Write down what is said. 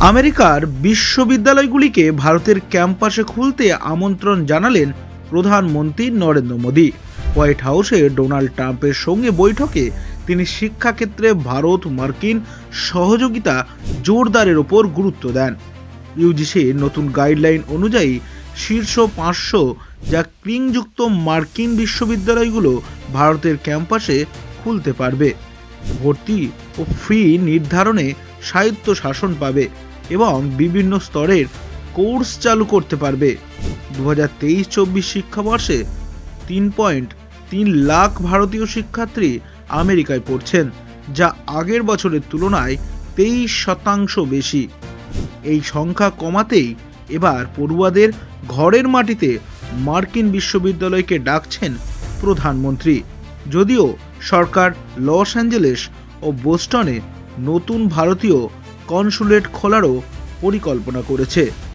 আমেরিকার বিশ্ববিদ্যালয়গুলিকে ভারতের ক্যাম্পাসে খুলতে আমন্ত্রণ জানালেন প্রধানমন্ত্রী নরেন্দ্র মোদী। হোয়াইট হাউসে ডোনাল্ড ট্রাম্পের সঙ্গে বৈঠকে তিনি শিক্ষাক্ষেত্রে ভারত মার্কিন সহযোগিতা জোরদারের ওপর গুরুত্ব দেন। ইউজিসির নতুন গাইডলাইন অনুযায়ী শীর্ষ 500 যা ক্রিংযুক্ত মার্কিন বিশ্ববিদ্যালয়গুলো ভারতের ক্যাম্পাসে খুলতে পারবে। ভর্তি ও ফি নির্ধারণে স্বায়ত্তশাসন পাবে এবং বিভিন্ন স্তরের কোর্স চালু করতে পারবে। 2023-24 শিক্ষাবর্ষে 3.3 লাখ ভারতীয় শিক্ষার্থী আমেরিকায় পড়ছেন, যা আগের বছরের তুলনায় 23% বেশি। এই সংখ্যা কমাতেই এবার পড়ুয়াদের ঘরের মাটিতে মার্কিন বিশ্ববিদ্যালয়কে ডাকছেন প্রধানমন্ত্রী। যদিও সরকার লস অ্যাঞ্জেলেস ও বোস্টনে নতুন ভারতীয় কনসুলেট খোলারও পরিকল্পনা করেছে।